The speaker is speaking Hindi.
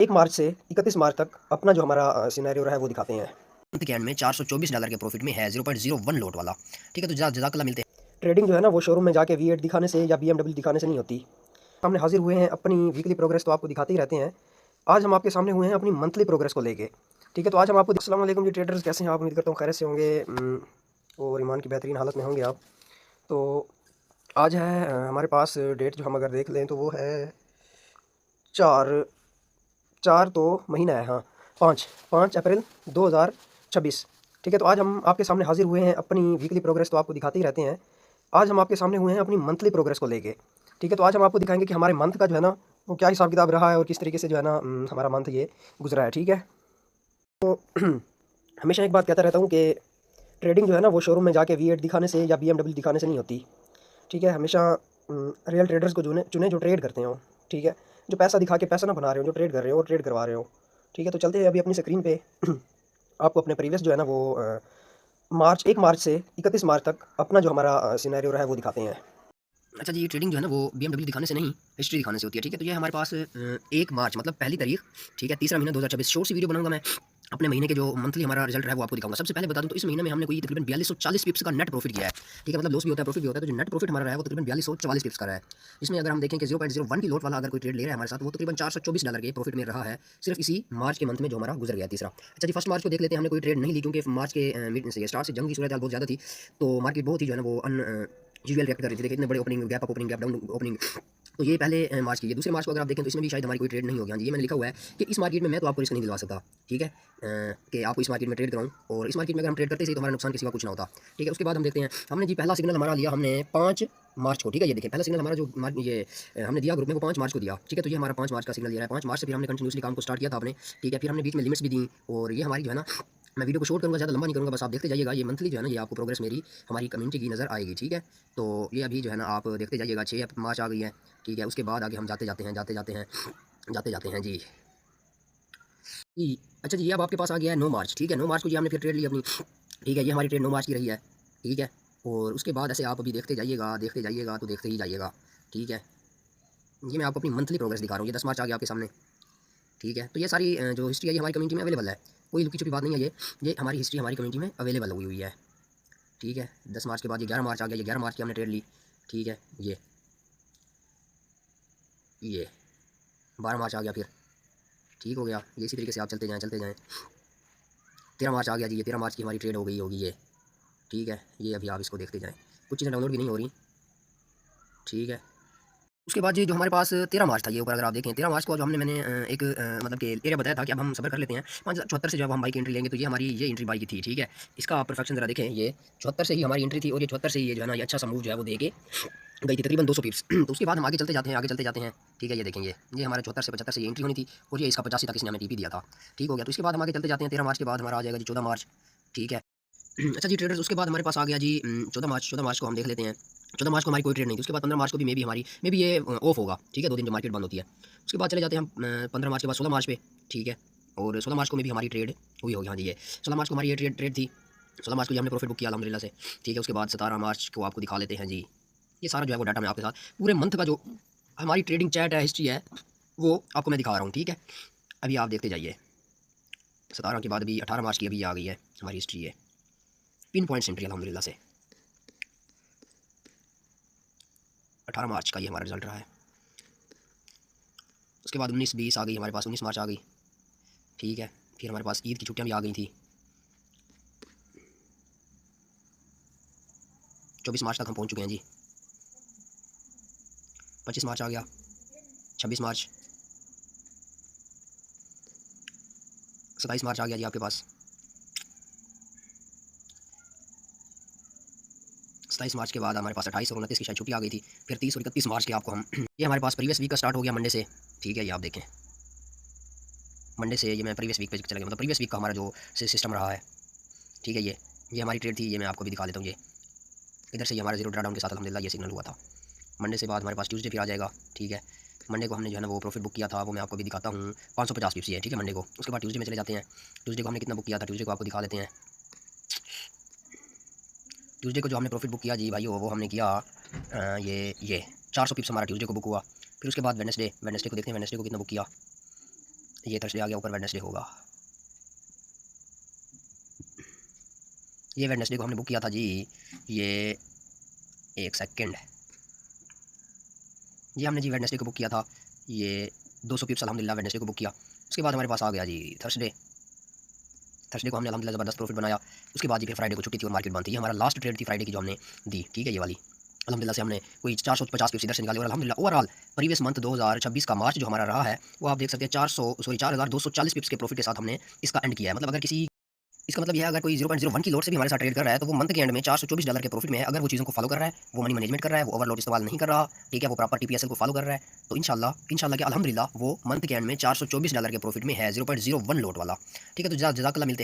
1 मार्च से 31 मार्च तक अपना जो हमारा सिनेरियो रहा है वो दिखाते हैं। मंथ के एंड में $424 के प्रॉफिट में है, 0.01 लॉट वाला। ठीक है, तो जज़ाकल्लाह, मिलते हैं। ट्रेडिंग जो है ना वो शोरूम में जाके V8 दिखाने से या BMW दिखाने से नहीं होती। सामने हाजिर हुए हैं अपनी वीकली प्रोग्रेस तो आपको दिखाते ही रहते हैं। आज हम आपके सामने हुए हैं अपनी मंथली प्रोग्रेस को लेके। ठीक है, तो आज हम आपको अस्सलाम वालेकुम जी ट्रेडर्स, कैसे हैं आप? उम्मीद करता हूँ खैरियत से होंगे और ईमान की बेहतरीन हालत में होंगे आप। तो आज है हमारे पास डेट जो हम अगर देख लें तो वो है 4 तो महीना है, हाँ, 5 अप्रैल 2026। ठीक है, तो आज हम आपके सामने हाजिर हुए हैं अपनी वीकली प्रोग्रेस तो आपको दिखाते ही रहते हैं। आज हम आपके सामने हुए हैं अपनी मंथली प्रोग्रेस को लेके। ठीक है, तो आज हम आपको दिखाएंगे कि हमारे मंथ का जो है ना वो क्या हिसाब किताब रहा है और किस तरीके से जो है ना हमारा मंथ ये गुजरा है। ठीक है, तो हमेशा एक बात कहता रहता हूँ कि ट्रेडिंग जो है ना वो शोरूम में जाके V8 दिखाने से या BMW दिखाने से नहीं होती। ठीक है, हमेशा रियल ट्रेडर्स को चुने चुने जो ट्रेड करते हो। ठीक है, जो पैसा दिखा के पैसा ना बना रहे हो, जो ट्रेड कर रहे हो और ट्रेड करवा रहे हो। ठीक है, तो चलते हैं अभी अपनी स्क्रीन पे आपको अपने प्रीवियस जो है ना वो 1 मार्च से 31 मार्च तक अपना जो हमारा सिनेरियो रहा है वो दिखाते हैं। अच्छा जी, ये ट्रेडिंग जो है ना वो BMW दिखाने से नहीं, हिस्ट्री दिखाने से होती है। ठीक है, तो ये हमारे पास 1 मार्च मतलब पहली तारीख, ठीक है, तीसरा महीना 2026, शॉर्ट सी वीडियो बनाऊंगा मैं। अपने महीने के जो मंथली हमारा रिजल्ट रहा है वो आपको दिखाऊंगा। सबसे पहले बता दूं तो इस महीने में हमने कोई तकरीबन 4240 पिप्स का नेट प्रॉफिट किया है। ठीक है, मतलब लॉस भी होता है, प्रॉफिट भी होता है। तो जो नेट प्रॉफिट हमारा रहा है वो तकरीबन 4244 पिप्स का रहा है। इसमें अगर हम देखें कि 0.01 की लॉट वाला अगर कोई ट्रेड ले रहा है हमारे साथ, वो तकरीबन $424 के प्रॉफिट में रहा है, सिर्फ इसी मार्च के मंथ में जो हमारा गुजर गया तीसरा। अच्छा जी, फर्स्ट मार्च को देख लेते हैं। हमने कोई ट्रेड नहीं ली क्योंकि मार्च के मिड से स्टार्ट से जंग की सूरत बहुत ज़्यादा थी, तो मार्केट बहुत ही जो है ना वो यूजुअल रिएक्ट कर रही थी। देखिए, इतने बड़े opening gap up, opening gap down, opening. तो ये पहले मार्च की है। दूसरे मार्च को अगर आप देखें तो इसमें भी शायद हमारी कोई ट्रेड नहीं होगी। हाँ जी, ये मैंने लिखा हुआ है कि इस मार्केट में मैं तो आपको रिस्क नहीं दिलवा सकता। ठीक है, कि आपको इस मार्केट में ट्रेड कराऊं, और इस मार्केट में अगर हम ट्रेड करते सही तो हमारा नुकसान किसी का कुछ ना होता। ठीक है, उसके बाद हम देखते हैं। हमने जी पहला सिग्नल हमारा लिया हमने 5 मार्च को। ठीक है, ये देखिए पहला सिग्नल हमारा जो ये हमने दिया ग्रुप में वो 5 मार्च को दिया। ठीक है, तो ये हमारा 5 मार्च का सिग्नल दिया है। 5 मार्च से फिर हमने कंटिन्यूसली काम को स्टार्ट किया था आपने। ठीक है, फिर हमने बीच में लिमिट्स भी दी, और ये हमारी जो है ना, मैं वीडियो को शॉर्ट करूँगा, ज़्यादा लंबा नहीं करूँगा, बस आप देखते जाइएगा। ये मंथली जो है ना ये आपको प्रोग्रेस मेरी हमारी कम्युनिटी की नज़र आएगी। ठीक है, तो ये अभी जो है ना आप देखते जाइएगा। 6 मार्च आ गई है। ठीक है, उसके बाद आगे हम जाते जाते हैं, जाते जाते हैं, जाते जाते हैं जी। अच्छा जी, ये अब आपके पास आ गया है 9 मार्च। ठीक है, 9 मार्च को जी हमने फिर ट्रेड ली अपनी। ठीक है, ये हमारी ट्रेड 9 मार्च की रही है। ठीक है, और उसके बाद ऐसे आप अभी देखते जाइएगा, देखते जाइएगा तो देखते ही जाइएगा। ठीक है, ये मैं आपको अपनी मंथली प्रोग्रेस दिखा रहा हूँ। ये 10 मार्च आ गया आपके सामने। ठीक है, तो ये सारी जो हिस्ट्री है ये हमारी कम्युनिटी में अवेलेबल है, कोई लुकी छुपी बात नहीं है। ये हमारी हिस्ट्री हमारी कम्युनिटी में अवेलेबल हुई है। ठीक है, 10 मार्च के बाद ये 11 मार्च आ गया। ये 11 मार्च की हमने ट्रेड ली। ठीक है, ये 12 मार्च आ गया फिर। ठीक हो गया, ये इसी तरीके से आप चलते जाएँ, चलते जाएँ। 13 मार्च आ गया जी, ये 13 मार्च की हमारी ट्रेड हो गई होगी ये। ठीक है, ये अभी आप इसको देखते जाएँ, कुछ चीज़ें डाउनलोड भी नहीं हो रही। ठीक है, उसके बाद जी जो हमारे पास 13 मार्च था, ये ऊपर अगर आप देखें 13 मार्च को जो मैंने एक मतलब कि एरिया बताया था कि अब हम सब्र कर लेते हैं 5,74 से जब हम बाई की एंट्री लेंगे, तो ये हमारी ये एंट्री बाई की थी। ठीक है, इसका आप परफेक्शन जरा देखें, ये 74 से ही हमारी एंट्री थी, और ये 74 से ही ये जो है ना ये अच्छा सा मूव जो है वो दे के गई थी तकरीबन 200 पिप्स। तो उसके बाद हम आगे चलते जाते हैं, आगे चलते जाते हैं। ठीक है, ये देखेंगे, ये हमारे 74 से 75 से ये एंट्री होनी थी, और ये इसका 85 तक इसने हमें टीपी दिया था। ठीक हो गया, तो इसके बाद हम आगे चलते जाते हैं। 13 मार्च के बाद हमारा आ जाएगा जी 14 मार्च। ठीक है, अच्छा जी ट्रेडर्स, उसके बाद हमारे पास आ गया जी 14 मार्च को हम देख लेते हैं। 14 मार्च को हमारी कोई ट्रेड नहीं थी। उसके बाद 15 मार्च को भी मे बी ये ऑफ होगा। ठीक है, 2 दिन जो मार्केट बंद होती है। उसके बाद चले जाते हैं हम 15 मार्च के बाद 16 मार्च पे। ठीक है, और 16 मार्च को में भी हमारी ट्रेड हुई होगी। हाँ जी, ये 16 मार्च को हमारी ये ट्रेड थी। 16 मार्च को ये हमने प्रॉफिट बुक किया अल्हम्दुलिल्लाह से। ठीक है, उसके बाद 17 मार्च को आपको दिखा लेते हैं जी। ये सारा जो है वो डाटा मैं आपके साथ पूरे मंथ का जो हमारी ट्रेडिंग चैट है, हिस्ट्री है, वो आपको मैं दिखा रहा हूँ। ठीक है, अभी आप देखते जाइए। 17 के बाद अभी 18 मार्च की अभी आ गई है हमारी हिस्ट्री है, पिन पॉइंट एंट्री अल्हम्दुलिल्लाह से। 18 मार्च का ये हमारा रिजल्ट रहा है। उसके बाद 19-20 आ गई हमारे पास, 19 मार्च आ गई। ठीक है, फिर हमारे पास ईद की छुट्टियां भी आ गई थी। 24 मार्च तक हम पहुंच चुके हैं जी। 25 मार्च आ गया, 26 मार्च, 27 मार्च आ गया जी आपके पास। 27 मार्च के बाद हमारे पास 28 और 29 की शायद छुट्टी आ गई थी। फिर 30 और 31 मार्च के आपको हम ये हमारे पास प्रीवियस वीक का स्टार्ट हो गया मंडे से। ठीक है, ये आप देखें, मंडे से ये मैं प्रीवियस वीक पे चला गया, मतलब प्रीवियस वीक का हमारा जो सिस्टम रहा है। ठीक है, ये हमारी ट्रेड थी, ये मैं आपको भी दिखा देता हूँ। ये इधर से ये हमारा जीरो ड्रा डाउन के साथ अल्हम्दुलिल्लाह ये सिग्नल हुआ था। मंडे से बाद हमारे पास ट्यूसडे फिर आ जाएगा। ठीक है, मंडे को हमने जो है ना वो प्रॉफिट बुक किया था, वो मैं आपको भी दिखाता हूँ। 550 पिप्स है। ठीक है, मंडे को। उसके बाद ट्यूसडे में चले जाते हैं। ट्यूसडे को हमने कितना बुक किया था, ट्यूसडे को आपको दिखा देते हैं। ट्यूसडे को जो हमने प्रॉफिट बुक किया जी भाई वो हमने किया ये 400 पिप्स हमारा ट्यूसडे को बुक हुआ। फिर उसके बाद वेडनेसडे को देखते हैं, वेडनेसडे को कितना बुक किया। ये थर्सडे आ गया, ऊपर वेडनेसडे होगा। ये वेडनेसडे को हमने बुक किया था जी, ये एक सेकंड, ये हमने जी वेडनेसडे को बुक किया था, ये 200 पिप्स अल्हम्दुलिल्लाह वेडनेसडे को बुक किया। उसके बाद हमारे पास आ गया जी थर्सडे। थर्सडे को हमने अल्हम्दुलिल्लाह ज़बरदस्त प्रॉफिट बनाया। उसके बाद जी फिर फ्राइडे को छुट्टी थी और मार्केट बंद थी। ये हमारा लास्ट ट्रेड थी फ्राइडे की जो हमने दी, ठीक है, ये वाली। अल्हम्दुलिल्लाह से हमने कोई 450 पिप्स इधर से निकाले और अल्हम्दुलिल्लाह ओवरऑल प्रीवियस मंथ 2026 का मार्च जो हमारा रहा है वो आप देख सकते हैं 4240 पिप्स के प्रॉफिट के साथ हमने इसका एंड किया है। मतलब अगर किसी, इसका मतलब यह है अगर कोई 0.01 की लोड से भी हमारे साथ ट्रेड कर रहा है तो वो मंथ के एंड में $424 के प्रॉफिट में है। अगर वो चीज़ों को फॉलो कर रहा है, वो मनी मैनेजमेंट कर रहा है, वो ओवरलोड इस्तेमाल नहीं कर रहा, ठीक है, वो प्रॉपर टीपीएसएल को फॉलो कर रहा है, तो इंशाल्लाह कि अल्हम्दुलिल्लाह वो मंथ के एंड में $424 के प्रॉफिट में है, 0.01 लोड वाला। ठीक है, तो जज़ाकल्लाह, मिलते हैं।